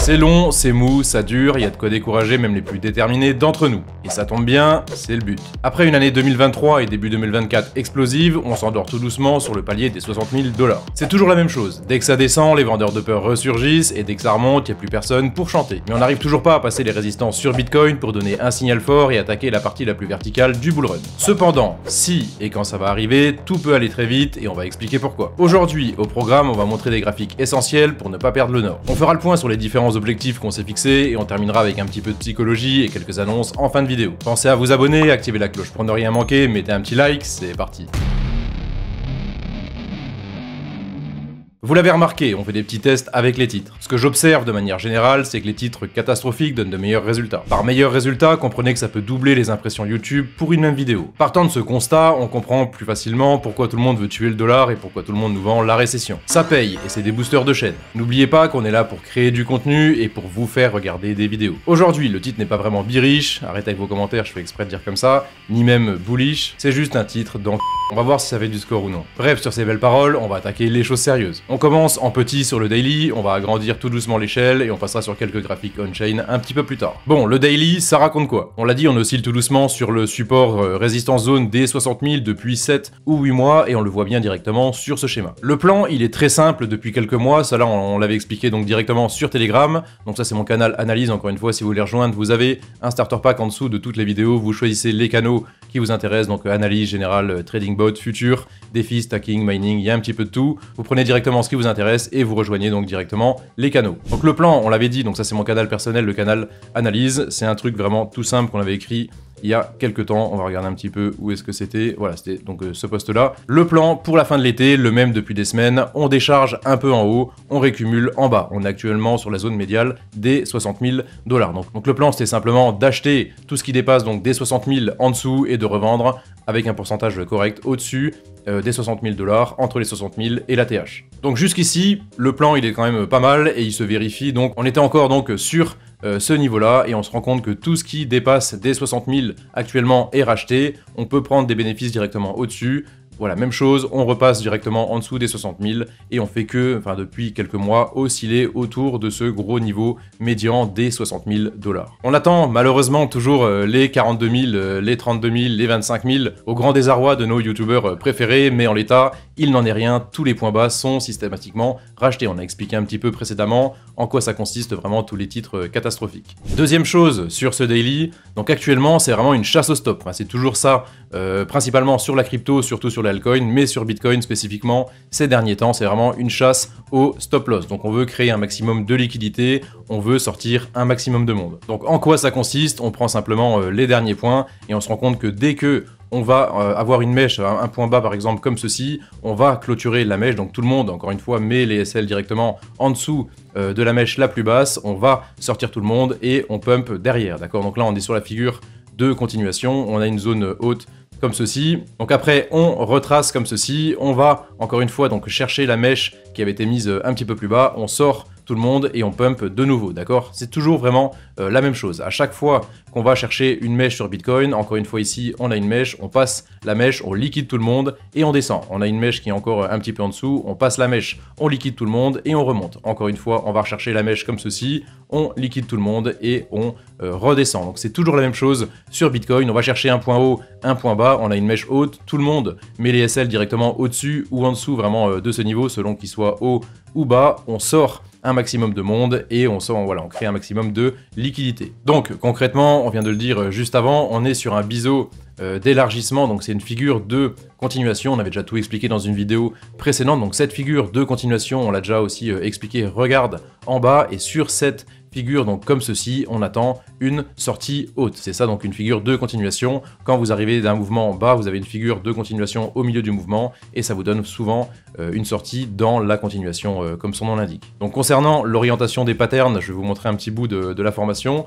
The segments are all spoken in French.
C'est long, c'est mou, ça dure, il y a de quoi décourager même les plus déterminés d'entre nous. Et ça tombe bien, c'est le but. Après une année 2023 et début 2024 explosive, on s'endort tout doucement sur le palier des 60 000 $. C'est toujours la même chose. Dès que ça descend, les vendeurs de peur ressurgissent, et dès que ça remonte, il n'y a plus personne pour chanter. Mais on n'arrive toujours pas à passer les résistances sur Bitcoin pour donner un signal fort et attaquer la partie la plus verticale du bull run. Cependant, si et quand ça va arriver, tout peut aller très vite et on va expliquer pourquoi. Aujourd'hui, au programme, on va montrer des graphiques essentiels pour ne pas perdre le nord. On fera le point sur les différents objectifs qu'on s'est fixés et on terminera avec un petit peu de psychologie et quelques annonces en fin de vidéo. Pensez à vous abonner, activer la cloche pour ne rien manquer, mettez un petit like, c'est parti. Vous l'avez remarqué, on fait des petits tests avec les titres. Ce que j'observe de manière générale, c'est que les titres catastrophiques donnent de meilleurs résultats. Par meilleurs résultats, comprenez que ça peut doubler les impressions YouTube pour une même vidéo. Partant de ce constat, on comprend plus facilement pourquoi tout le monde veut tuer le dollar et pourquoi tout le monde nous vend la récession. Ça paye, et c'est des boosters de chaîne. N'oubliez pas qu'on est là pour créer du contenu et pour vous faire regarder des vidéos. Aujourd'hui, le titre n'est pas vraiment bearish, arrêtez avec vos commentaires, je fais exprès de dire comme ça, ni même bullish, c'est juste un titre dans... On va voir si ça fait du score ou non. Bref, sur ces belles paroles, on va attaquer les choses sérieuses. On commence en petit sur le daily, on va agrandir tout doucement l'échelle et on passera sur quelques graphiques on-chain un petit peu plus tard. Bon, le daily, ça raconte quoi? On l'a dit, on oscille tout doucement sur le support résistance zone des 60 000 depuis 7 ou 8 mois et on le voit bien directement sur ce schéma. Le plan, il est très simple depuis quelques mois, ça là on l'avait expliqué donc directement sur Telegram. Donc ça c'est mon canal analyse, encore une fois, si vous voulez rejoindre, vous avez un starter pack en dessous de toutes les vidéos, vous choisissez les canaux qui vous intéressent, donc analyse générale, trading bot, futur, défi, stacking, mining, il y a un petit peu de tout. Vous prenez directement ce qui vous intéresse et vous rejoignez donc directement les canaux. Donc le plan, on l'avait dit, donc ça c'est mon canal personnel, le canal analyse, c'est un truc vraiment tout simple qu'on avait écrit il y a quelques temps. On va regarder un petit peu où est-ce que c'était. Voilà, c'était donc ce poste-là. Le plan pour la fin de l'été, le même depuis des semaines. On décharge un peu en haut, on récumule en bas. On est actuellement sur la zone médiale des 60 000 $. Donc le plan, c'était simplement d'acheter tout ce qui dépasse donc des 60 000 en dessous et de revendre avec un pourcentage correct au-dessus des 60 000 $, entre les 60 000 et la TH. Donc jusqu'ici, le plan il est quand même pas mal et il se vérifie. Donc on était encore donc sur ce niveau-là et on se rend compte que tout ce qui dépasse des 60 000 actuellement est racheté. On peut prendre des bénéfices directement au-dessus. Voilà, même chose, on repasse directement en dessous des 60 000 et on fait que, enfin depuis quelques mois, osciller autour de ce gros niveau médian des 60 000 $. On attend malheureusement toujours les 42 000, les 32 000, les 25 000 au grand désarroi de nos youtubeurs préférés, mais en l'état, il n'en est rien, tous les points bas sont systématiquement rachetés. On a expliqué un petit peu précédemment en quoi ça consiste vraiment tous les titres catastrophiques. Deuxième chose sur ce daily, donc actuellement c'est vraiment une chasse au stop, enfin, c'est toujours ça, principalement sur la crypto, surtout sur l'altcoin, mais sur Bitcoin spécifiquement, ces derniers temps, c'est vraiment une chasse au stop loss. Donc on veut créer un maximum de liquidité, on veut sortir un maximum de monde. Donc en quoi ça consiste? On prend simplement les derniers points et on se rend compte que dès que on va avoir une mèche, un point bas par exemple comme ceci, on va clôturer la mèche, donc tout le monde, encore une fois, met les SL directement en dessous de la mèche la plus basse, on va sortir tout le monde et on pump derrière, d'accord? Donc là on est sur la figure de continuation, on a une zone haute comme ceci. Donc après, on retrace comme ceci. On va, encore une fois, donc chercher la mèche qui avait été mise un petit peu plus bas. On sort tout le monde et on pump de nouveau, d'accord? C'est toujours vraiment la même chose. À chaque fois qu'on va chercher une mèche sur Bitcoin, encore une fois ici, on a une mèche, on passe la mèche, on liquide tout le monde et on descend. On a une mèche qui est encore un petit peu en dessous, on passe la mèche, on liquide tout le monde et on remonte. Encore une fois, on va rechercher la mèche comme ceci, on liquide tout le monde et on redescend. Donc c'est toujours la même chose sur Bitcoin. On va chercher un point haut, un point bas, on a une mèche haute, tout le monde met les SL directement au-dessus ou en dessous vraiment de ce niveau selon qu'il soit haut ou bas. On sort un maximum de monde et on crée un maximum de liquidité. Donc concrètement, on vient de le dire juste avant, on est sur un biseau d'élargissement, donc c'est une figure de continuation, on avait déjà tout expliqué dans une vidéo précédente, donc cette figure de continuation, on l'a déjà aussi expliqué, regarde en bas, et sur cette figure, donc comme ceci, on attend une sortie haute. C'est ça donc une figure de continuation. Quand vous arrivez d'un mouvement bas, vous avez une figure de continuation au milieu du mouvement et ça vous donne souvent une sortie dans la continuation, comme son nom l'indique. Donc concernant l'orientation des patterns, je vais vous montrer un petit bout de la formation.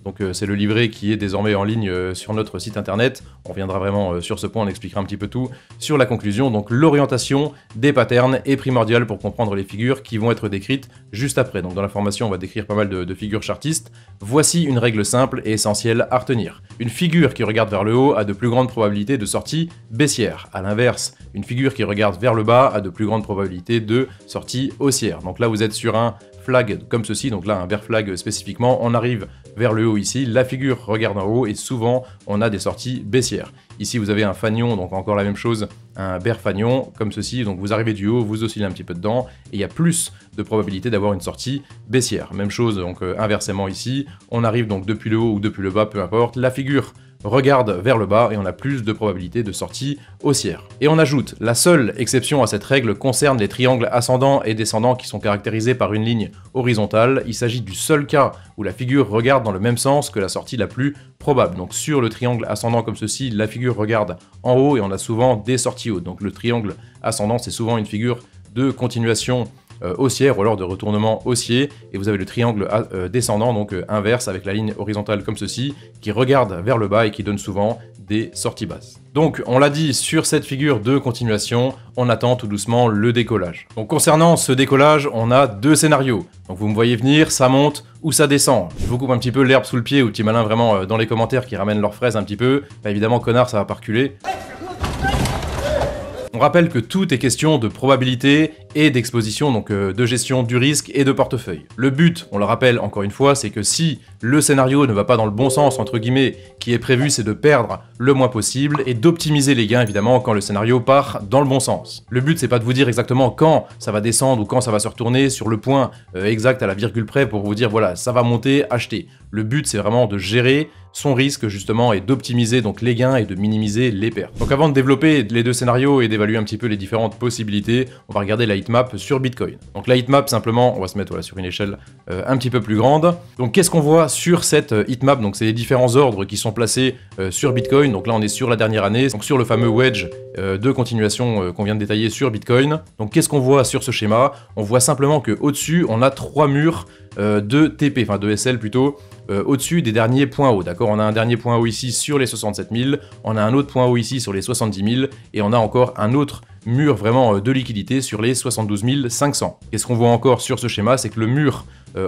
Donc c'est le livret qui est désormais en ligne sur notre site internet. On reviendra vraiment sur ce point, on expliquera un petit peu tout sur la conclusion. Donc l'orientation des patterns est primordiale pour comprendre les figures qui vont être décrites juste après. Donc dans la formation, on va décrire pas mal de figures chartistes. Voici une règle simple et essentielle à retenir. Une figure qui regarde vers le haut a de plus grandes probabilités de sortie baissière. A l'inverse, une figure qui regarde vers le bas a de plus grandes probabilités de sortie haussière. Donc là, vous êtes sur un flag comme ceci, donc là un bear flag spécifiquement, on arrive vers le haut ici, la figure regarde en haut et souvent on a des sorties baissières. Ici vous avez un fanion, donc encore la même chose, un bear fanion comme ceci, donc vous arrivez du haut, vous oscillez un petit peu dedans et il y a plus de probabilité d'avoir une sortie baissière. Même chose donc inversement ici, on arrive donc depuis le haut ou depuis le bas, peu importe, la figure regarde vers le bas et on a plus de probabilité de sortie haussière. Et on ajoute, la seule exception à cette règle concerne les triangles ascendants et descendants qui sont caractérisés par une ligne horizontale. Il s'agit du seul cas où la figure regarde dans le même sens que la sortie la plus probable. Donc sur le triangle ascendant comme ceci, la figure regarde en haut et on a souvent des sorties hautes. Donc le triangle ascendant, c'est souvent une figure de continuation haussière ou alors de retournement haussier, et vous avez le triangle descendant, donc inverse, avec la ligne horizontale comme ceci, qui regarde vers le bas et qui donne souvent des sorties basses. Donc on l'a dit, sur cette figure de continuation, on attend tout doucement le décollage. Donc concernant ce décollage, on a deux scénarios. Donc vous me voyez venir, ça monte ou ça descend. Je vous coupe un petit peu l'herbe sous le pied, ou petit malin vraiment dans les commentaires qui ramènent leurs fraises un petit peu. Bah, évidemment connard, ça va pas reculer. On rappelle que tout est question de probabilité et d'exposition, donc de gestion du risque et de portefeuille. Le but, on le rappelle encore une fois, c'est que si le scénario ne va pas dans le bon sens, entre guillemets, qui est prévu, c'est de perdre le moins possible et d'optimiser les gains, évidemment, quand le scénario part dans le bon sens. Le but, c'est pas de vous dire exactement quand ça va descendre ou quand ça va se retourner sur le point exact à la virgule près pour vous dire, voilà, ça va monter, achetez. Le but, c'est vraiment de gérer son risque, justement, et d'optimiser donc les gains et de minimiser les pertes. Donc avant de développer les deux scénarios et d'évaluer un petit peu les différentes possibilités, on va regarder la heatmap sur Bitcoin. Donc la heatmap, simplement, on va se mettre voilà, sur une échelle un petit peu plus grande. Donc qu'est-ce qu'on voit sur cette heatmap? Donc c'est les différents ordres qui sont placés sur Bitcoin. Donc là on est sur la dernière année, donc sur le fameux wedge de continuation qu'on vient de détailler sur Bitcoin. Donc qu'est-ce qu'on voit sur ce schéma? On voit simplement que au-dessus on a trois murs de TP, enfin de SL plutôt, au-dessus des derniers points hauts, d'accord? On a un dernier point haut ici sur les 67 000, on a un autre point haut ici sur les 70 000, et on a encore un autre mur vraiment de liquidité sur les 72 500. Qu'est-ce qu'on voit encore sur ce schéma? C'est que le mur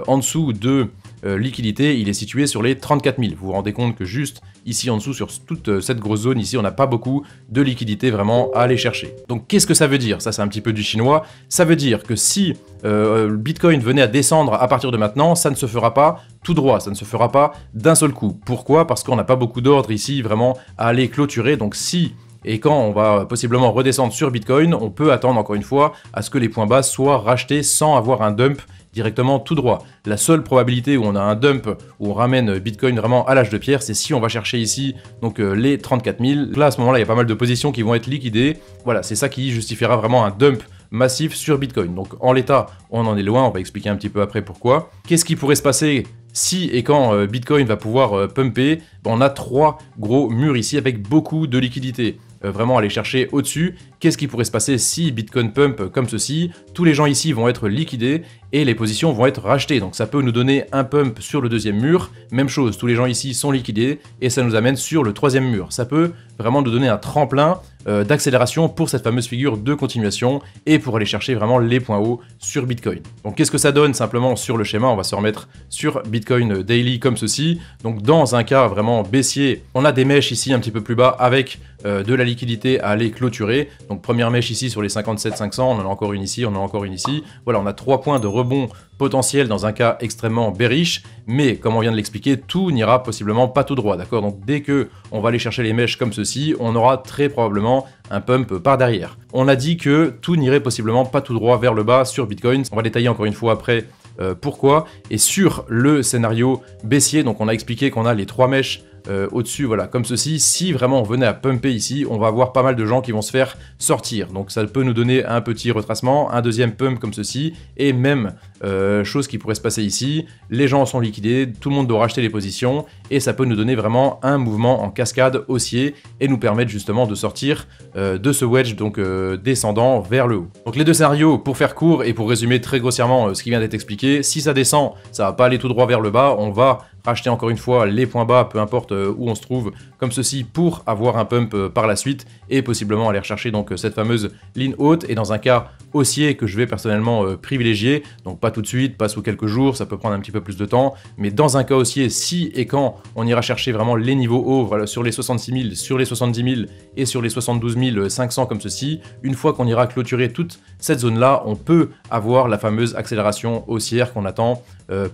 en dessous de liquidité, il est situé sur les 34 000. Vous vous rendez compte que juste ici en dessous, sur toute cette grosse zone ici, on n'a pas beaucoup de liquidité vraiment à aller chercher. Donc qu'est-ce que ça veut dire? Ça c'est un petit peu du chinois. Ça veut dire que si Bitcoin venait à descendre à partir de maintenant, ça ne se fera pas tout droit, ça ne se fera pas d'un seul coup. Pourquoi? Parce qu'on n'a pas beaucoup d'ordre ici vraiment à aller clôturer. Donc si et quand on va possiblement redescendre sur Bitcoin, on peut attendre encore une fois à ce que les points bas soient rachetés sans avoir un dump directement tout droit. La seule probabilité où on a un dump, où on ramène Bitcoin vraiment à l'âge de pierre, c'est si on va chercher ici donc les 34 000. Là, à ce moment-là, il y a pas mal de positions qui vont être liquidées. Voilà, c'est ça qui justifiera vraiment un dump massif sur Bitcoin. Donc en l'état, on en est loin, on va expliquer un petit peu après pourquoi. Qu'est-ce qui pourrait se passer si et quand Bitcoin va pouvoir pumper? On a trois gros murs ici avec beaucoup de liquidités. Vraiment aller chercher au-dessus. Qu'est-ce qui pourrait se passer si Bitcoin pump comme ceci? Tous les gens ici vont être liquidés et les positions vont être rachetées. Donc ça peut nous donner un pump sur le deuxième mur. Même chose, tous les gens ici sont liquidés et ça nous amène sur le troisième mur. Ça peut vraiment nous donner un tremplin d'accélération pour cette fameuse figure de continuation et pour aller chercher vraiment les points hauts sur Bitcoin. Donc qu'est-ce que ça donne simplement sur le schéma? On va se remettre sur Bitcoin Daily comme ceci. Donc dans un cas vraiment baissier, on a des mèches ici un petit peu plus bas avec de la liquidité à aller clôturer. Donc première mèche ici sur les 57 500, on en a encore une ici, on en a encore une ici. Voilà, on a 3 points de rebond potentiel dans un cas extrêmement bearish, mais comme on vient de l'expliquer, tout n'ira possiblement pas tout droit, d'accord? Donc dès que on va aller chercher les mèches comme ceci, on aura très probablement un pump par derrière. On a dit que tout n'irait possiblement pas tout droit vers le bas sur Bitcoin. On va détailler encore une fois après pourquoi. Et sur le scénario baissier, donc on a expliqué qu'on a les 3 mèches au-dessus, voilà, comme ceci. Si vraiment on venait à pumper ici, on va avoir pas mal de gens qui vont se faire sortir. Donc ça peut nous donner un petit retracement, un deuxième pump comme ceci, et même chose qui pourrait se passer ici, les gens sont liquidés, tout le monde doit racheter les positions, et ça peut nous donner vraiment un mouvement en cascade haussier, et nous permettre justement de sortir de ce wedge donc descendant vers le haut. Donc les deux scénarios, pour faire court et pour résumer très grossièrement ce qui vient d'être expliqué, si ça descend, ça va pas aller tout droit vers le bas, on va racheter encore une fois les points bas, peu importe où on se trouve, comme ceci, pour avoir un pump par la suite, et possiblement aller rechercher donc cette fameuse ligne haute, et dans un cas haussier que je vais personnellement privilégier, donc pas tout de suite, pas sous quelques jours, ça peut prendre un petit peu plus de temps, mais dans un cas haussier, si et quand on ira chercher vraiment les niveaux hauts, voilà, sur les 66 000, sur les 70 000 et sur les 72 500 comme ceci, une fois qu'on ira clôturer toute cette zone-là, on peut avoir la fameuse accélération haussière qu'on attend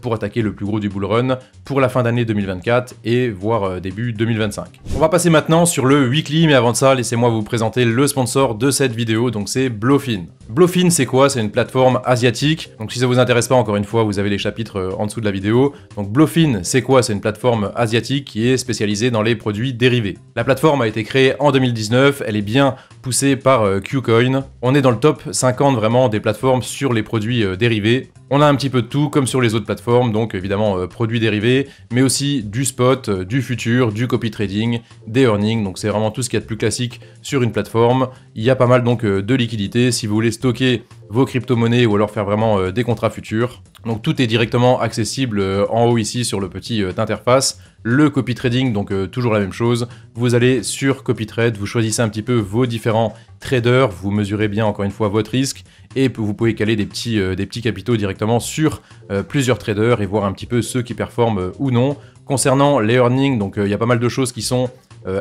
pour attaquer le plus gros du bull run pour la fin d'année 2024 et voire début 2025. On va passer maintenant sur le weekly, mais avant de ça, laissez-moi vous présenter le sponsor de cette vidéo, donc c'est Blofin. Blofin, c'est quoi? C'est une plateforme asiatique, donc si ça vous intéresse pas, encore une fois, vous avez les chapitres en dessous de la vidéo. Donc Blofin, c'est quoi? C'est une plateforme asiatique qui est spécialisée dans les produits dérivés. La plateforme a été créée en 2019, elle est bien poussée par Qcoin. On est dans le top 50 vraiment des plateformes sur les produits dérivés. On a un petit peu de tout comme sur les autres plateformes, donc évidemment produits dérivés, mais aussi du spot, du futur, du copy trading, des earnings, donc c'est vraiment tout ce qu'il y a de plus classique sur une plateforme. Il y a pas mal donc de liquidités si vous voulez stocker vos crypto-monnaies ou alors faire vraiment des contrats futurs. Donc tout est directement accessible en haut ici sur le petit interface. Le copy trading, donc toujours la même chose. Vous allez sur CopyTrade, vous choisissez un petit peu vos différents traders, vous mesurez bien encore une fois votre risque et vous pouvez caler des petits capitaux directement sur plusieurs traders et voir un petit peu ceux qui performent ou non. Concernant les earnings, donc il y a pas mal de choses qui sont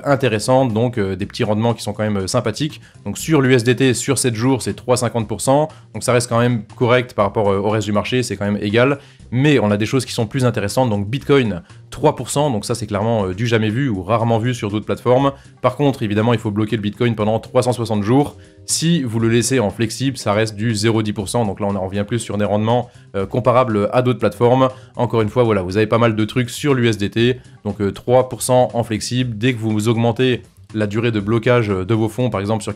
intéressantes, donc des petits rendements qui sont quand même sympathiques. Donc sur l'USDT, sur 7 jours, c'est 3,50%, donc ça reste quand même correct par rapport au reste du marché, c'est quand même égal. Mais on a des choses qui sont plus intéressantes, donc Bitcoin 3%, donc ça c'est clairement du jamais vu ou rarement vu sur d'autres plateformes. Par contre, évidemment, il faut bloquer le Bitcoin pendant 360 jours. Si vous le laissez en flexible, ça reste du 0,10%, donc là on en revient plus sur des rendements comparables à d'autres plateformes. Encore une fois, voilà, vous avez pas mal de trucs sur l'USDT, donc 3% en flexible. Dès que vous augmentez la durée de blocage de vos fonds, par exemple sur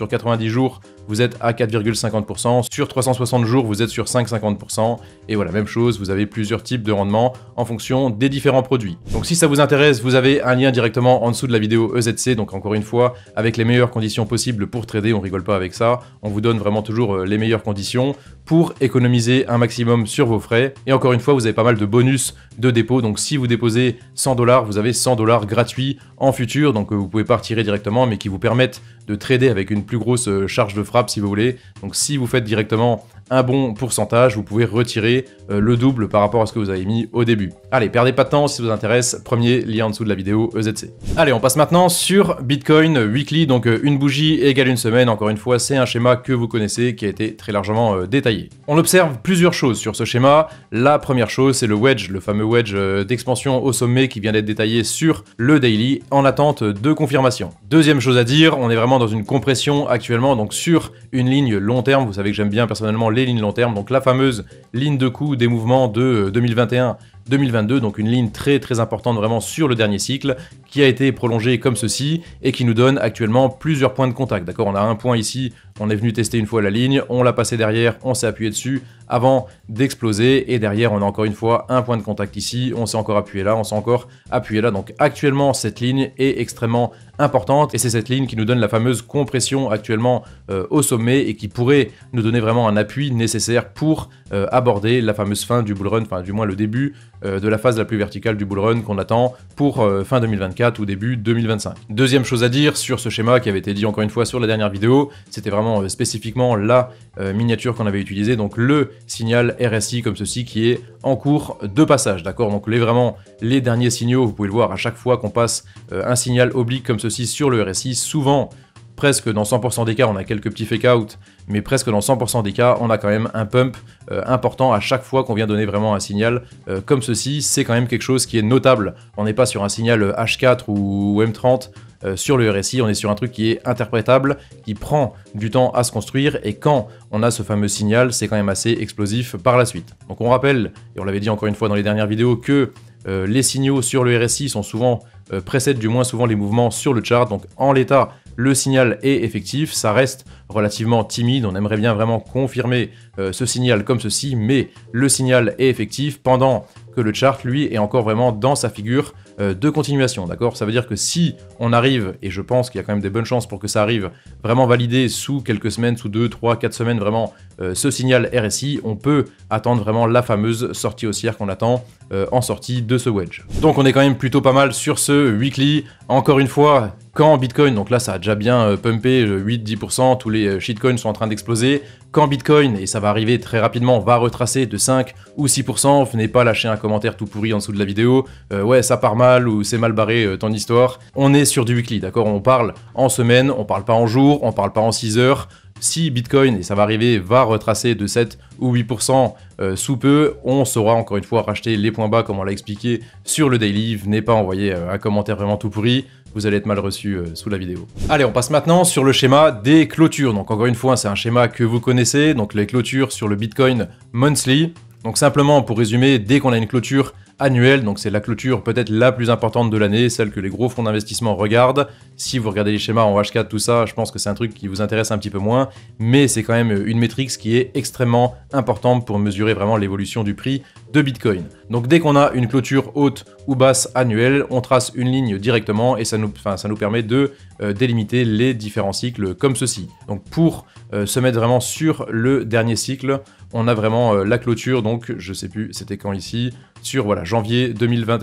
90 jours, vous êtes à 4,50%, sur 360 jours, vous êtes sur 5,50%, et voilà, même chose, vous avez plusieurs types de rendements en fonction des différents produits. Donc si ça vous intéresse, vous avez un lien directement en dessous de la vidéo EZC, donc encore une fois, avec les meilleures conditions possibles pour trader, on rigole pas avec ça, on vous donne vraiment toujours les meilleures conditions pour économiser un maximum sur vos frais, et encore une fois, vous avez pas mal de bonus de dépôt, donc si vous déposez 100$, vous avez 100$ gratuits en futur, donc vous pouvez pas retirer directement, mais qui vous permettent de trader avec une plus grosse charge de frappe si vous voulez. Donc si vous faites directement un bon pourcentage, vous pouvez retirer le double par rapport à ce que vous avez mis au début. Allez, perdez pas de temps, si ça vous intéresse, premier lien en dessous de la vidéo EZC. Allez, on passe maintenant sur Bitcoin Weekly, donc une bougie égale une semaine. Encore une fois, c'est un schéma que vous connaissez, qui a été très largement détaillé. On observe plusieurs choses sur ce schéma. La première chose, c'est le wedge, le fameux wedge d'expansion au sommet qui vient d'être détaillé sur le daily en attente de confirmation. Deuxième chose à dire, on est vraiment dans une compression actuellement, donc sur une ligne long terme. Vous savez que j'aime bien personnellement les lignes long terme, donc la fameuse ligne de coup des mouvements de 2021-2022, donc une ligne très importante vraiment sur le dernier cycle, qui a été prolongée comme ceci, et qui nous donne actuellement plusieurs points de contact, d'accord? On a un point ici, on est venu tester une fois la ligne, on l'a passé derrière, on s'est appuyé dessus avant d'exploser, et derrière on a encore une fois un point de contact ici, on s'est encore appuyé là, on s'est encore appuyé là, donc actuellement cette ligne est extrêmement importante, et c'est cette ligne qui nous donne la fameuse compression actuellement au sommet, et qui pourrait nous donner vraiment un appui nécessaire pour aborder la fameuse fin du bull run, enfin du moins le début de la phase la plus verticale du bull run qu'on attend pour fin 2024 ou début 2025. Deuxième chose à dire sur ce schéma qui avait été dit encore une fois sur la dernière vidéo, c'était vraiment spécifiquement la miniature qu'on avait utilisée, donc le signal RSI comme ceci qui est en cours de passage, d'accord? Donc vraiment les derniers signaux, vous pouvez le voir à chaque fois qu'on passe un signal oblique comme ceci sur le RSI, souvent presque dans 100% des cas, on a quelques petits fake-out, mais presque dans 100% des cas, on a quand même un pump important à chaque fois qu'on vient donner vraiment un signal comme ceci. C'est quand même quelque chose qui est notable. On n'est pas sur un signal H4 ou M30 sur le RSI, on est sur un truc qui est interprétable, qui prend du temps à se construire, et quand on a ce fameux signal, c'est quand même assez explosif par la suite. Donc on rappelle, et on l'avait dit encore une fois dans les dernières vidéos, que les signaux sur le RSI sont souvent précèdent du moins souvent les mouvements sur le chart, donc en l'état, le signal est effectif, ça reste relativement timide, on aimerait bien vraiment confirmer ce signal comme ceci, mais le signal est effectif pendant que le chart, lui, est encore vraiment dans sa figure de continuation, d'accord? Ça veut dire que si on arrive, et je pense qu'il y a quand même des bonnes chances pour que ça arrive, vraiment validé sous quelques semaines, sous 2, 3, 4 semaines, vraiment ce signal RSI, on peut attendre vraiment la fameuse sortie haussière qu'on attend en sortie de ce wedge. Donc on est quand même plutôt pas mal sur ce weekly. Encore une fois, quand Bitcoin, donc là ça a déjà bien pumpé 8-10%, tous les shitcoins sont en train d'exploser. Quand Bitcoin, et ça va arriver très rapidement, va retracer de 5 ou 6%, venez pas lâcher un commentaire tout pourri en dessous de la vidéo, ouais ça part mal ou c'est mal barré ton histoire. On est sur du weekly, d'accord? On parle en semaine, on parle pas en jour, on parle pas en 6 heures. Si Bitcoin, et ça va arriver, va retracer de 7 ou 8% sous peu, on saura encore une fois racheter les points bas comme on l'a expliqué sur le daily. Venez pas envoyer un commentaire vraiment tout pourri, vous allez être mal reçu sous la vidéo. Allez, on passe maintenant sur le schéma des clôtures. Donc encore une fois, c'est un schéma que vous connaissez, donc les clôtures sur le Bitcoin monthly. Donc simplement pour résumer, dès qu'on a une clôture annuelle, donc c'est la clôture peut-être la plus importante de l'année, celle que les gros fonds d'investissement regardent. Si vous regardez les schémas en H4, tout ça, je pense que c'est un truc qui vous intéresse un petit peu moins, mais c'est quand même une métrique qui est extrêmement importante pour mesurer vraiment l'évolution du prix de Bitcoin. Donc dès qu'on a une clôture haute ou basse annuelle, on trace une ligne directement et ça nous permet de délimiter les différents cycles comme ceci. Donc pour se mettre vraiment sur le dernier cycle, on a vraiment la clôture, donc je sais plus c'était quand ici, sur voilà, janvier 2020,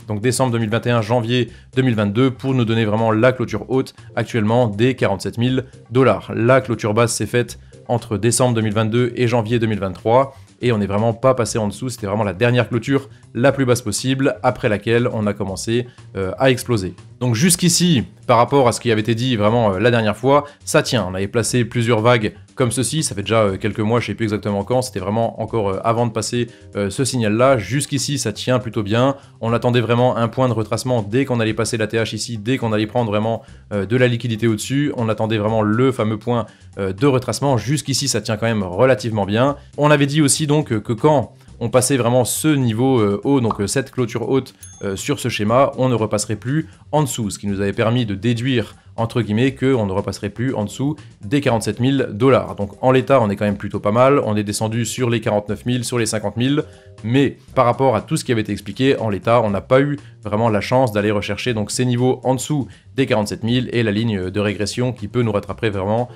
donc décembre 2021, janvier 2022, pour nous donner vraiment la clôture haute actuellement des 47 000 $. La clôture basse s'est faite entre décembre 2022 et janvier 2023. Et on n'est vraiment pas passé en dessous, c'était vraiment la dernière clôture la plus basse possible, après laquelle on a commencé à exploser. Donc jusqu'ici, par rapport à ce qui avait été dit vraiment la dernière fois, ça tient. On avait placé plusieurs vagues comme ceci, ça fait déjà quelques mois, je sais plus exactement quand, c'était vraiment encore avant de passer ce signal-là. Jusqu'ici, ça tient plutôt bien. On attendait vraiment un point de retracement dès qu'on allait passer la TH ici, dès qu'on allait prendre vraiment de la liquidité au-dessus. On attendait vraiment le fameux point de retracement. Jusqu'ici, ça tient quand même relativement bien. On avait dit aussi donc que quand on passait vraiment ce niveau haut, donc cette clôture haute sur ce schéma, on ne repasserait plus en dessous, ce qui nous avait permis de déduire entre guillemets qu'on ne repasserait plus en dessous des 47 000 $. Donc en l'état, on est quand même plutôt pas mal, on est descendu sur les 49 000, sur les 50 000, mais par rapport à tout ce qui avait été expliqué, en l'état, on n'a pas eu vraiment la chance d'aller rechercher donc ces niveaux en dessous des 47 000 et la ligne de régression qui peut nous rattraper vraiment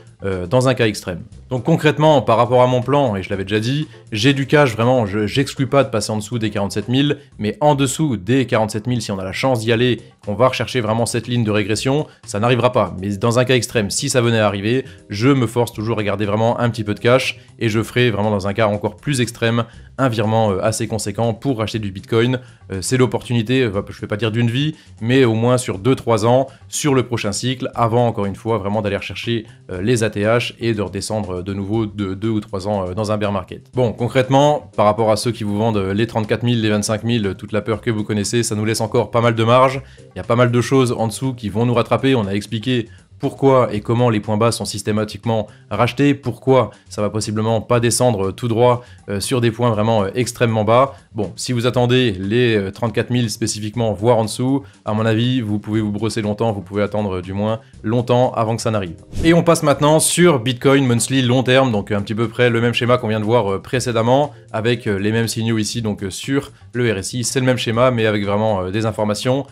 dans un cas extrême. Donc concrètement, par rapport à mon plan, et je l'avais déjà dit, j'ai du cash vraiment, j'exclus pas de passer en dessous des 47 000, mais en dessous des 47 000, si on a la chance d'y aller, qu'on va rechercher vraiment cette ligne de régression, ça n'arrivera pas. Mais dans un cas extrême, si ça venait à arriver, je me force toujours à garder vraiment un petit peu de cash et je ferai vraiment dans un cas encore plus extrême un virement assez conséquent pour acheter du Bitcoin. C'est l'opportunité, je vais pas dire d'une vie, mais au moins sur 2-3 ans, sur le prochain cycle, avant encore une fois vraiment d'aller rechercher les ATH et de redescendre de nouveau de 2 ou 3 ans dans un bear market. Bon, concrètement, par rapport à ceux qui vous vendent les 34 000, les 25 000, toute la peur que vous connaissez, ça nous laisse encore pas mal de marge. Il y a pas mal de choses en dessous qui vont nous rattraper. On a expliqué pourquoi et comment les points bas sont systématiquement rachetés, pourquoi ça va possiblement pas descendre tout droit sur des points vraiment extrêmement bas. Bon, si vous attendez les 34 000 spécifiquement, voire en dessous, à mon avis, vous pouvez vous brosser longtemps, vous pouvez attendre du moins longtemps avant que ça n'arrive. Et on passe maintenant sur Bitcoin Monthly long terme, donc un petit peu près le même schéma qu'on vient de voir précédemment, avec les mêmes signaux ici, donc sur le RSI, c'est le même schéma, mais avec vraiment des informations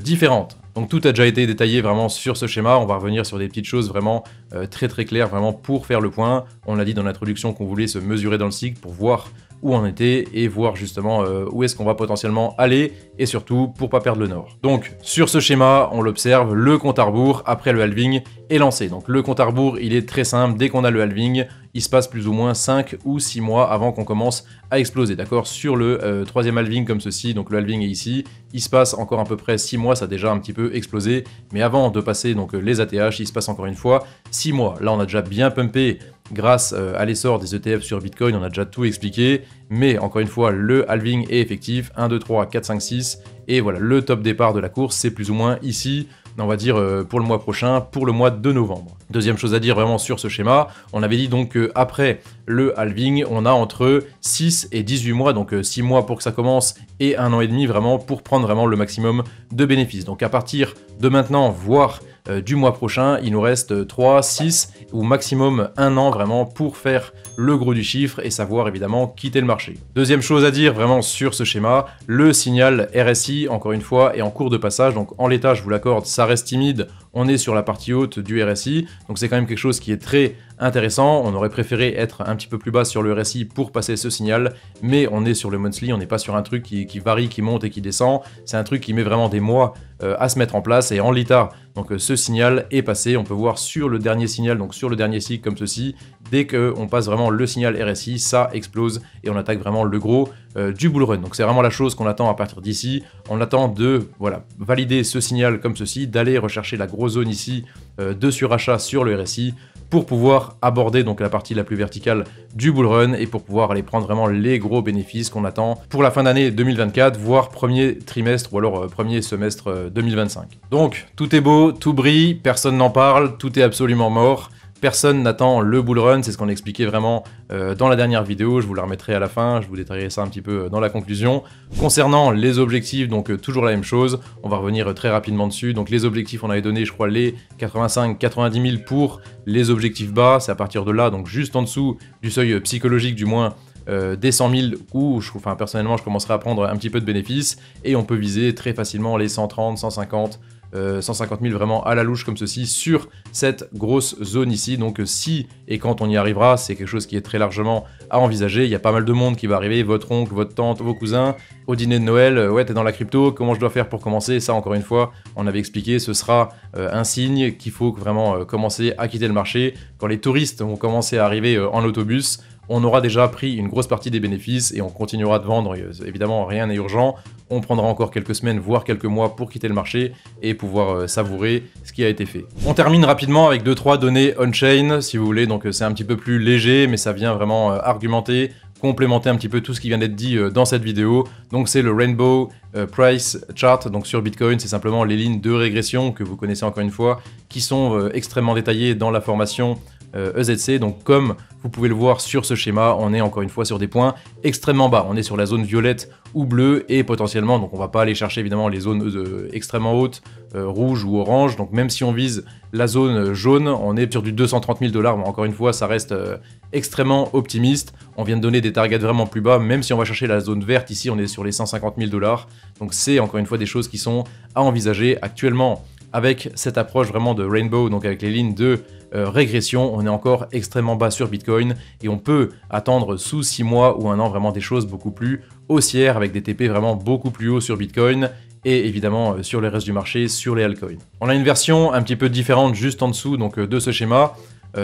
différentes. Donc tout a déjà été détaillé vraiment sur ce schéma, on va revenir sur des petites choses vraiment très claires, vraiment pour faire le point. On l'a dit dans l'introduction qu'on voulait se mesurer dans le cycle pour voir où on était et voir justement où est-ce qu'on va potentiellement aller et surtout pour pas perdre le nord. Donc sur ce schéma, on l'observe, le compte à rebours après le halving est lancé. Donc le compte à rebours, il est très simple, dès qu'on a le halving, il se passe plus ou moins 5 ou 6 mois avant qu'on commence à exploser, d'accord? Sur le troisième halving comme ceci, donc le halving est ici, il se passe encore à peu près 6 mois, ça a déjà un petit peu explosé, mais avant de passer donc les ATH, il se passe encore une fois 6 mois. Là on a déjà bien pumpé grâce à l'essor des ETF sur Bitcoin, on a déjà tout expliqué, mais encore une fois, le halving est effectif, 1, 2, 3, 4, 5, 6, et voilà, le top départ de la course, c'est plus ou moins ici, on va dire pour le mois prochain, pour le mois de novembre. Deuxième chose à dire vraiment sur ce schéma, on avait dit donc qu'après le halving, on a entre 6 et 18 mois, donc 6 mois pour que ça commence et 1 an et demi vraiment pour prendre vraiment le maximum de bénéfices. Donc à partir de maintenant, voire du mois prochain, il nous reste 3, 6 ou maximum 1 an vraiment pour faire le gros du chiffre et savoir évidemment quitter le marché. Deuxième chose à dire vraiment sur ce schéma, le signal RSI, encore une fois, est en cours de passage, donc en l'état, je vous l'accorde, ça reste timide, on est sur la partie haute du RSI, donc c'est quand même quelque chose qui est très intéressant. On aurait préféré être un petit peu plus bas sur le RSI pour passer ce signal, mais on est sur le monthly, on n'est pas sur un truc qui varie, qui monte et qui descend, c'est un truc qui met vraiment des mois à se mettre en place, et en l'état, donc ce signal est passé. On peut voir sur le dernier signal, donc sur le dernier cycle comme ceci, dès qu'on passe vraiment le signal RSI, ça explose et on attaque vraiment le gros du bull run. Donc c'est vraiment la chose qu'on attend à partir d'ici. On attend de valider ce signal comme ceci, d'aller rechercher la grosse zone ici de surachat sur le RSI pour pouvoir aborder donc la partie la plus verticale du bull run et pour pouvoir aller prendre vraiment les gros bénéfices qu'on attend pour la fin d'année 2024, voire premier trimestre ou alors premier semestre 2025. Donc tout est beau, tout brille, personne n'en parle, tout est absolument mort. Personne n'attend le bull run, c'est ce qu'on expliquait vraiment dans la dernière vidéo, je vous la remettrai à la fin, je vous détaillerai ça un petit peu dans la conclusion. Concernant les objectifs, donc toujours la même chose, on va revenir très rapidement dessus. Donc les objectifs, on avait donné je crois les 85-90 000 pour les objectifs bas, c'est à partir de là, donc juste en dessous du seuil psychologique du moins, des 100 000 où personnellement je commencerai à prendre un petit peu de bénéfices et on peut viser très facilement les 130, 150, 150 000 vraiment à la louche comme ceci sur cette grosse zone ici. Donc si et quand on y arrivera, c'est quelque chose qui est très largement à envisager. Il y a pas mal de monde qui va arriver, votre oncle, votre tante, vos cousins, au dîner de Noël, ouais t'es dans la crypto, comment je dois faire pour commencer? Ça encore une fois, on avait expliqué, ce sera un signe qu'il faut vraiment commencer à quitter le marché. Quand les touristes vont commencer à arriver en autobus, on aura déjà pris une grosse partie des bénéfices et on continuera de vendre. Évidemment, rien n'est urgent. On prendra encore quelques semaines, voire quelques mois pour quitter le marché et pouvoir savourer ce qui a été fait. On termine rapidement avec 2-3 données on-chain, si vous voulez. Donc c'est un petit peu plus léger, mais ça vient vraiment argumenter, complémenter un petit peu tout ce qui vient d'être dit dans cette vidéo. Donc c'est le Rainbow Price Chart, donc sur Bitcoin, c'est simplement les lignes de régression que vous connaissez encore une fois, qui sont extrêmement détaillées dans la formation EZC. Donc comme vous pouvez le voir sur ce schéma, on est encore une fois sur des points extrêmement bas. On est sur la zone violette ou bleue et potentiellement, donc on va pas aller chercher évidemment les zones extrêmement hautes, rouge ou orange. Donc même si on vise la zone jaune, on est sur du 230 000 $. Mais encore une fois, ça reste extrêmement optimiste. On vient de donner des targets vraiment plus bas. Même si on va chercher la zone verte ici, on est sur les 150 000 $. Donc c'est encore une fois des choses qui sont à envisager actuellement. Avec cette approche vraiment de Rainbow, donc avec les lignes de régression, on est encore extrêmement bas sur Bitcoin et on peut attendre sous 6 mois ou 1 an vraiment des choses beaucoup plus haussières avec des TP vraiment beaucoup plus hauts sur Bitcoin et évidemment sur le reste du marché, sur les altcoins. On a une version un petit peu différente juste en dessous donc, de ce schéma.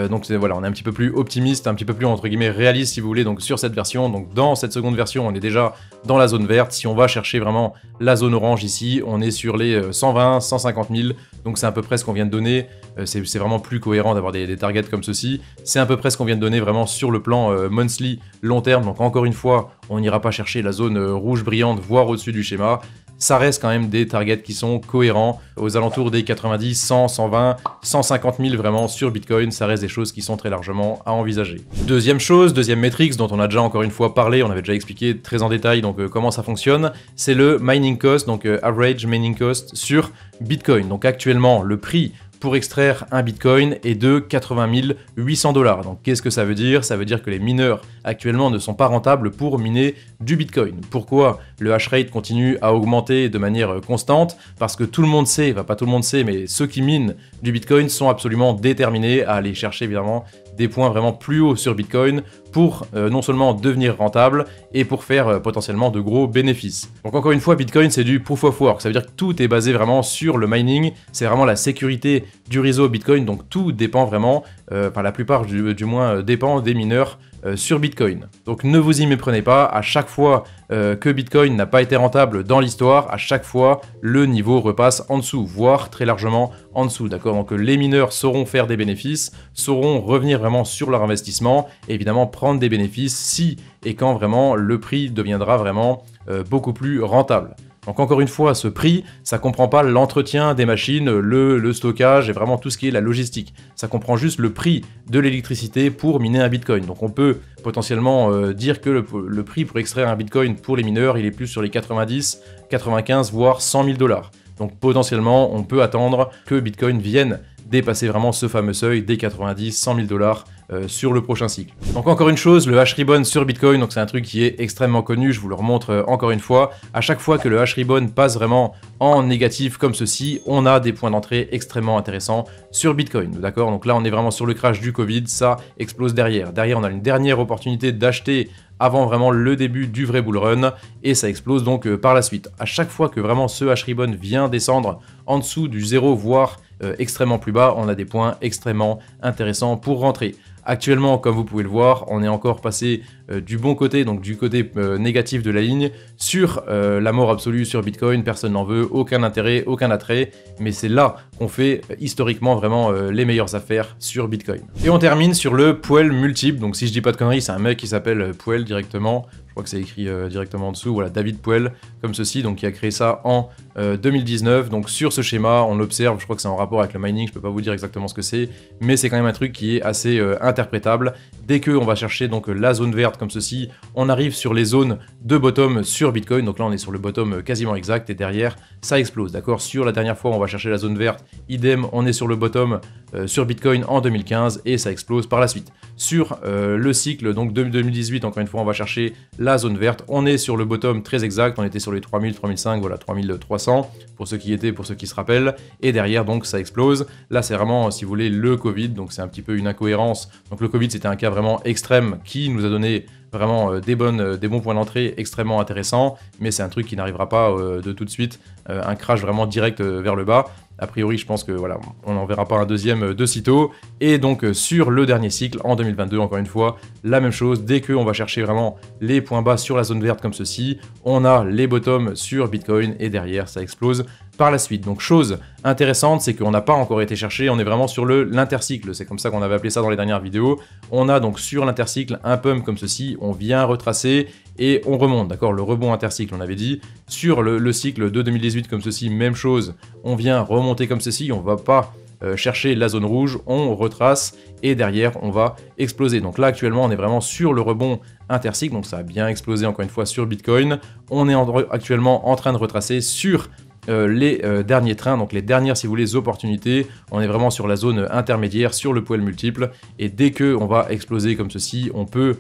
Donc voilà, on est un petit peu plus optimiste, un petit peu plus entre guillemets réaliste si vous voulez, donc sur cette version. Donc dans cette seconde version, on est déjà dans la zone verte. Si on va chercher vraiment la zone orange ici, on est sur les 120, 150 000. Donc c'est à peu près ce qu'on vient de donner. C'est vraiment plus cohérent d'avoir des targets comme ceci. C'est à peu près ce qu'on vient de donner vraiment sur le plan monthly long terme. Donc encore une fois, on n'ira pas chercher la zone rouge brillante, voire au-dessus du schéma. Ça reste quand même des targets qui sont cohérents, aux alentours des 90, 100, 120, 150 000 vraiment sur Bitcoin, ça reste des choses qui sont très largement à envisager. Deuxième chose, deuxième métrique dont on a déjà encore une fois parlé, on avait déjà expliqué très en détail donc comment ça fonctionne, c'est le mining cost, donc average mining cost sur Bitcoin. Donc actuellement, le prix pour extraire un Bitcoin est de 80 800 $. Donc qu'est-ce que ça veut dire? Ça veut dire que les mineurs actuellement ne sont pas rentables pour miner du Bitcoin. Pourquoi le hash rate continue à augmenter de manière constante? Parce que tout le monde sait, enfin pas tout le monde sait, mais ceux qui minent du Bitcoin sont absolument déterminés à aller chercher évidemment des points vraiment plus hauts sur Bitcoin pour non seulement devenir rentable et pour faire potentiellement de gros bénéfices. Donc encore une fois, Bitcoin c'est du proof of work, ça veut dire que tout est basé vraiment sur le mining, c'est vraiment la sécurité du réseau Bitcoin, donc tout dépend vraiment, enfin la plupart du moins dépend des mineurs sur Bitcoin. Donc ne vous y méprenez pas, à chaque fois que Bitcoin n'a pas été rentable dans l'histoire, à chaque fois le niveau repasse en dessous, voire très largement en dessous, d'accord? Donc les mineurs sauront faire des bénéfices, sauront revenir vraiment sur leur investissement, et évidemment prendre des bénéfices si et quand vraiment le prix deviendra vraiment beaucoup plus rentable. Donc encore une fois, ce prix, ça comprend pas l'entretien des machines, le stockage et vraiment tout ce qui est la logistique. Ça comprend juste le prix de l'électricité pour miner un Bitcoin. Donc on peut potentiellement dire que le prix pour extraire un Bitcoin pour les mineurs, il est plus sur les 90, 95, voire 100 000 $. Donc potentiellement, on peut attendre que Bitcoin vienne dépasser vraiment ce fameux seuil des 90, 100 000 dollars sur le prochain cycle. Donc encore une chose, le hash ribbon sur Bitcoin, donc c'est un truc qui est extrêmement connu, je vous le remontre encore une fois. À chaque fois que le hash ribbon passe vraiment en négatif comme ceci, on a des points d'entrée extrêmement intéressants sur Bitcoin, d'accord? Donc là, on est vraiment sur le crash du Covid, ça explose derrière. Derrière, on a une dernière opportunité d'acheter avant vraiment le début du vrai bull run, et ça explose donc par la suite. À chaque fois que vraiment ce hash ribbon vient descendre en dessous du 0, voire extrêmement plus bas, on a des points extrêmement intéressants pour rentrer. Actuellement, comme vous pouvez le voir, on est encore passé du bon côté, donc du côté négatif de la ligne, sur la mort absolue sur Bitcoin. Personne n'en veut, aucun intérêt, aucun attrait, mais c'est là qu'on fait historiquement vraiment les meilleures affaires sur Bitcoin. Et on termine sur le Puel multiple, donc si je dis pas de conneries, c'est un mec qui s'appelle Puel directement. Je crois que c'est écrit directement en dessous, voilà, David Puel, comme ceci, donc qui a créé ça en 2019. Donc sur ce schéma, on observe, je crois que c'est en rapport avec le mining, je peux pas vous dire exactement ce que c'est, mais c'est quand même un truc qui est assez interprétable. Dès qu'on va chercher donc la zone verte comme ceci, on arrive sur les zones de bottom sur Bitcoin, donc là on est sur le bottom quasiment exact, et derrière ça explose, d'accord? Sur la dernière fois, on va chercher la zone verte, idem, on est sur le bottom sur Bitcoin en 2015, et ça explose par la suite. Sur le cycle donc de 2018, encore une fois, on va chercher la zone verte, on est sur le bottom très exact, on était sur les 3000, 3005, voilà, 3300 pour ceux qui étaient, pour ceux qui se rappellent, et derrière donc ça explose. Là c'est vraiment, si vous voulez, le Covid, donc c'est un petit peu une incohérence. Donc le Covid, c'était un cas vraiment extrême qui nous a donné vraiment des bons points d'entrée extrêmement intéressants, mais c'est un truc qui n'arrivera pas de tout de suite, un crash vraiment direct vers le bas. A priori, je pense que voilà, on n'en verra pas un deuxième de sitôt. Et donc sur le dernier cycle, en 2022, encore une fois, la même chose. Dès qu'on va chercher vraiment les points bas sur la zone verte comme ceci, on a les bottoms sur Bitcoin, et derrière, ça explose par la suite. Donc chose intéressante, c'est qu'on n'a pas encore été cherché, on est vraiment sur l'intercycle, c'est comme ça qu'on avait appelé ça dans les dernières vidéos. On a donc sur l'intercycle un pump comme ceci, on vient retracer et on remonte, d'accord? Le rebond intercycle, on avait dit. Sur le cycle de 2018 comme ceci, même chose, on vient remonter comme ceci, on va pas chercher la zone rouge, on retrace et derrière on va exploser. Donc là actuellement on est vraiment sur le rebond intercycle, donc ça a bien explosé encore une fois sur Bitcoin. On est actuellement en train de retracer sur les derniers trains, donc les dernières, si vous voulez, opportunités. On est vraiment sur la zone intermédiaire, sur le Puel multiple, et dès que on va exploser comme ceci, on peut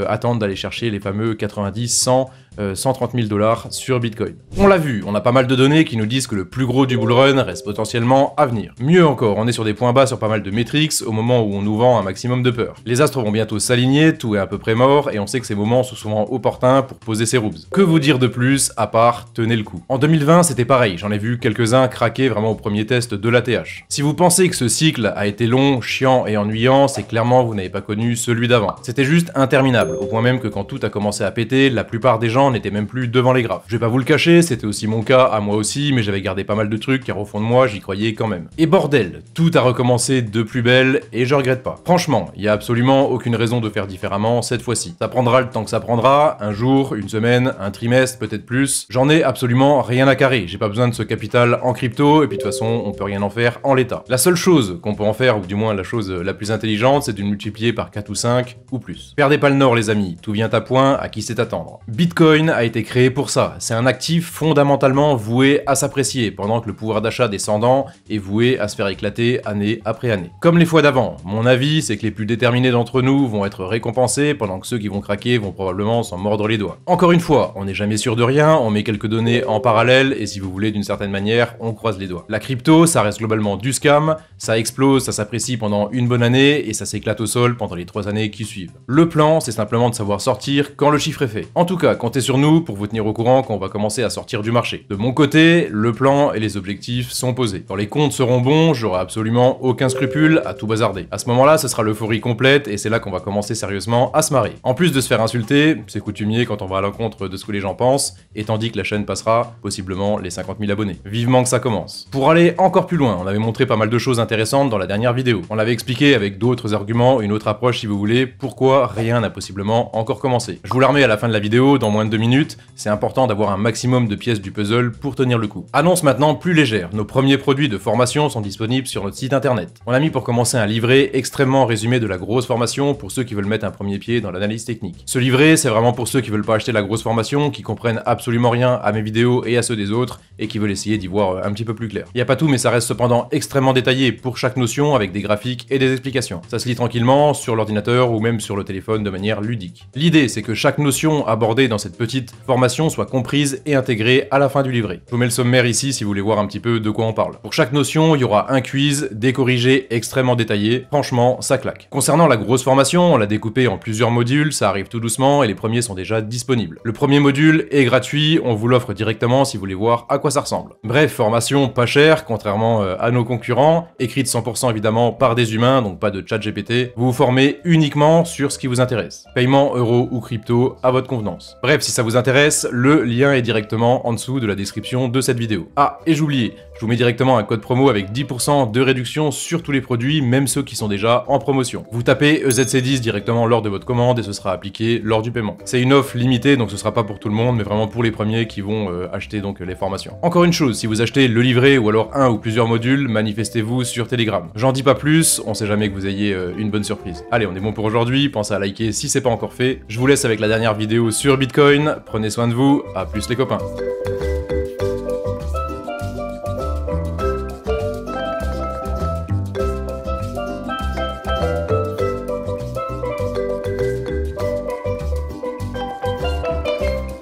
attendre d'aller chercher les fameux 90, 100, 130 000 dollars sur Bitcoin. On l'a vu, on a pas mal de données qui nous disent que le plus gros du bull run reste potentiellement à venir. Mieux encore, on est sur des points bas sur pas mal de metrics au moment où on nous vend un maximum de peur. Les astres vont bientôt s'aligner, tout est à peu près mort, et on sait que ces moments sont souvent opportuns pour poser ses rubes. Que vous dire de plus, à part tenez le coup. En 2020, c'était pareil, j'en ai vu quelques-uns craquer vraiment au premier test de l'ATH. Si vous pensez que ce cycle a été long, chiant et ennuyant, c'est clairement vous n'avez pas connu celui d'avant. C'était juste interminable, au point même que quand tout a commencé à péter, la plupart des gens n'étaient même plus devant les graphes. Je vais pas vous le cacher, c'était aussi mon cas à moi aussi, mais j'avais gardé pas mal de trucs car au fond de moi, j'y croyais quand même. Et bordel, tout a recommencé de plus belle et je regrette pas. Franchement, il y a absolument aucune raison de faire différemment cette fois-ci. Ça prendra le temps que ça prendra, un jour, une semaine, un trimestre, peut-être plus. J'en ai absolument rien à carrer, j'ai pas besoin de ce capital en crypto, et puis de toute façon, on peut rien en faire en l'état. La seule chose qu'on peut en faire, ou du moins la chose la plus intelligente, c'est de multiplier par 4 ou 5 ou plus. Perdez pas le nord les amis, tout vient à point, à qui c'est attendre. Bitcoin a été créé pour ça, c'est un actif fondamentalement voué à s'apprécier, pendant que le pouvoir d'achat descendant est voué à se faire éclater année après année. Comme les fois d'avant, mon avis c'est que les plus déterminés d'entre nous vont être récompensés, pendant que ceux qui vont craquer vont probablement s'en mordre les doigts. Encore une fois, on n'est jamais sûr de rien, on met quelques données en parallèle, et si vous voulez d'une certaine manière, on croise les doigts. La crypto, ça reste globalement du scam, ça explose, ça s'apprécie pendant une bonne année, et ça s'éclate au sol pendant les 3 années qui suivent. Le plan, c'est simplement de savoir sortir quand le chiffre est fait. En tout cas, comptez sur nous pour vous tenir au courant quand on va commencer à sortir du marché. De mon côté, le plan et les objectifs sont posés. Quand les comptes seront bons, j'aurai absolument aucun scrupule à tout bazarder. À ce moment-là, ce sera l'euphorie complète, et c'est là qu'on va commencer sérieusement à se marrer. En plus de se faire insulter, c'est coutumier quand on va à l'encontre de ce que les gens pensent, et tandis que la chaîne passera possiblement les 50 000 abonnés. Vivement que ça commence. Pour aller encore plus loin, on avait montré pas mal de choses intéressantes dans la dernière vidéo. On l'avait expliqué avec d'autres arguments, une autre approche si vous voulez, pourquoi rien n'a possiblement encore commencé. Je vous la remets à la fin de la vidéo, dans moins 22 minutes, c'est important d'avoir un maximum de pièces du puzzle pour tenir le coup. Annonce maintenant plus légère, nos premiers produits de formation sont disponibles sur notre site internet. On a mis pour commencer un livret extrêmement résumé de la grosse formation pour ceux qui veulent mettre un premier pied dans l'analyse technique. Ce livret, c'est vraiment pour ceux qui veulent pas acheter la grosse formation, qui comprennent absolument rien à mes vidéos et à ceux des autres, et qui veulent essayer d'y voir un petit peu plus clair. Il y a pas tout, mais ça reste cependant extrêmement détaillé pour chaque notion avec des graphiques et des explications. Ça se lit tranquillement sur l'ordinateur ou même sur le téléphone de manière ludique. L'idée, c'est que chaque notion abordée dans cette petite formation soit comprise et intégrée à la fin du livret. Je vous mets le sommaire ici si vous voulez voir un petit peu de quoi on parle. Pour chaque notion, il y aura un quiz, des corrigés extrêmement détaillés. Franchement, ça claque. Concernant la grosse formation, on l'a découpée en plusieurs modules, ça arrive tout doucement et les premiers sont déjà disponibles. Le premier module est gratuit, on vous l'offre directement si vous voulez voir à quoi ça ressemble. Bref, formation pas chère, contrairement à nos concurrents, écrite 100% évidemment par des humains, donc pas de chat GPT. Vous vous formez uniquement sur ce qui vous intéresse. Paiement euro ou crypto à votre convenance. Bref, si ça vous intéresse, le lien est directement en dessous de la description de cette vidéo. Ah, et j'oubliais, je vous mets directement un code promo avec 10% de réduction sur tous les produits, même ceux qui sont déjà en promotion. Vous tapez EZC10 directement lors de votre commande et ce sera appliqué lors du paiement. C'est une offre limitée, donc ce sera pas pour tout le monde, mais vraiment pour les premiers qui vont acheter donc les formations. Encore une chose, si vous achetez le livret ou alors un ou plusieurs modules, manifestez-vous sur Telegram. J'en dis pas plus, on sait jamais que vous ayez une bonne surprise. Allez, on est bon pour aujourd'hui, pensez à liker si c'est pas encore fait. Je vous laisse avec la dernière vidéo sur Bitcoin, prenez soin de vous, à plus les copains.